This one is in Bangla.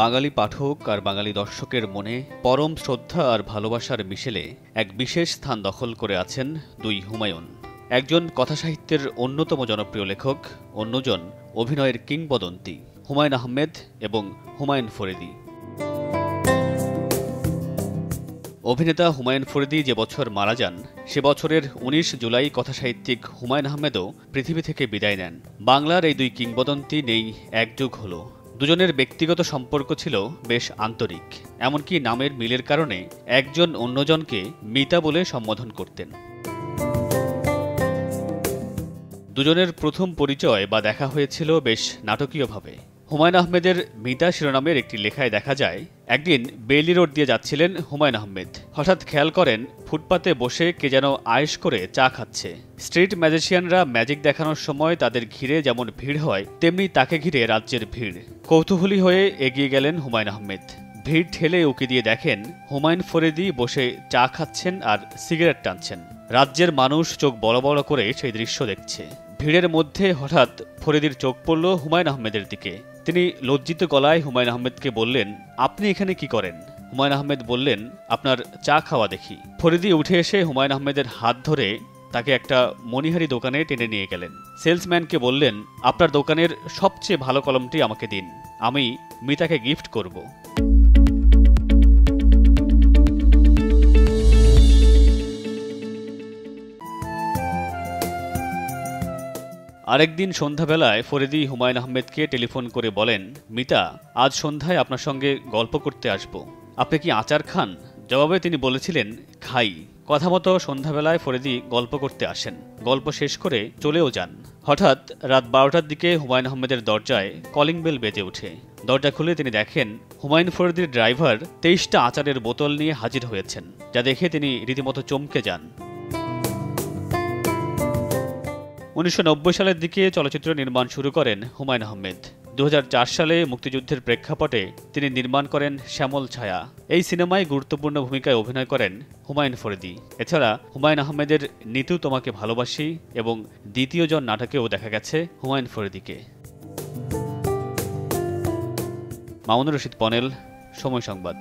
বাঙালি পাঠক আর বাঙালি দর্শকের মনে পরম শ্রদ্ধা আর ভালোবাসার মিশেলে এক বিশেষ স্থান দখল করে আছেন দুই হুমায়ুন। একজন কথাসাহিত্যের অন্যতম জনপ্রিয় লেখক, অন্যজন অভিনয়ের কিংবদন্তি হুমায়ুন আহমেদ এবং হুমায়ুন ফরিদী। অভিনেতা হুমায়ুন ফরিদী যে বছর মারা যান, সে বছরের ১৯ জুলাই কথাসাহিত্যিক হুমায়ুন আহমেদও পৃথিবী থেকে বিদায় নেন। বাংলার এই দুই কিংবদন্তি নেই এক যুগ হলো। দুজনের ব্যক্তিগত সম্পর্ক ছিল বেশ আন্তরিক, এমনকি নামের মিলের কারণে একজন অন্যজনকে মিতা বলে সম্বোধন করতেন। দুজনের প্রথম পরিচয় বা দেখা হয়েছিল বেশ নাটকীয়ভাবে। হুমায়ুন আহমেদের মিতা শিরোনামের একটি লেখায় দেখা যায়, একদিন বেইলি রোড দিয়ে যাচ্ছিলেন হুমায়ুন আহমেদ। হঠাৎ খেয়াল করেন ফুটপাতে বসে কে যেন আয়েশ করে চা খাচ্ছে। স্ট্রিট ম্যাজিশিয়ানরা ম্যাজিক দেখানোর সময় তাদের ঘিরে যেমন ভিড় হয়, তেমনি তাকে ঘিরে রাজ্যের ভিড়। কৌতূহলী হয়ে এগিয়ে গেলেন হুমায়ুন আহমেদ। ভিড় ঠেলে উকি দিয়ে দেখেন হুমায়ুন ফরিদী বসে চা খাচ্ছেন আর সিগারেট টানছেন। রাজ্যের মানুষ চোখ বড় বড় করে সেই দৃশ্য দেখছে। ভিড়ের মধ্যে হঠাৎ ফরিদীর চোখ পড়ল হুমায়ুন আহমেদের দিকে। তিনি লজ্জিত গলায় হুমায়ুন আহমেদকে বললেন, আপনি এখানে কি করেন? হুমায়ুন আহমেদ বললেন, আপনার চা খাওয়া দেখি। ফরিদী উঠে এসে হুমায়ুন আহমেদের হাত ধরে তাকে একটা মণিহারি দোকানে টেনে নিয়ে গেলেন। সেলসম্যানকে বললেন, আপনার দোকানের সবচেয়ে ভালো কলমটি আমাকে দিন, আমি মিতাকে গিফট করব। আরেকদিন সন্ধ্যাবেলায় ফরিদী হুমায়ুন আহমেদকে টেলিফোন করে বলেন, মিতা, আজ সন্ধ্যায় আপনার সঙ্গে গল্প করতে আসব, আপনি কি আচার খান? জবাবে তিনি বলেছিলেন, খাই। কথা মতো সন্ধ্যাবেলায় ফরিদী গল্প করতে আসেন। গল্প শেষ করে চলেও যান। হঠাৎ রাত ১২টার দিকে হুমায়ুন আহমেদের দরজায় কলিং বেল বেজে ওঠে। দরজা খুলে তিনি দেখেন হুমায়ুন ফরিদীর ড্রাইভার ২৩টা আচারের বোতল নিয়ে হাজির হয়েছেন, যা দেখে তিনি রীতিমতো চমকে যান। ১৯৯০ সালের দিকে চলচ্চিত্র নির্মাণ শুরু করেন হুমায়ুন আহমেদ। ২০০৪ সালে মুক্তিযুদ্ধের প্রেক্ষাপটে তিনি নির্মাণ করেন শ্যামল ছায়া। এই সিনেমায় গুরুত্বপূর্ণ ভূমিকায় অভিনয় করেন হুমায়ুন ফরিদী। এছাড়া হুমায়ুন আহমেদের নিতু তোমাকে ভালোবাসি এবং দ্বিতীয় জন নাটকেও দেখা গেছে হুমায়ুন ফরিদীকে। মামুনুর রশিদ পনেল, সময় সংবাদ।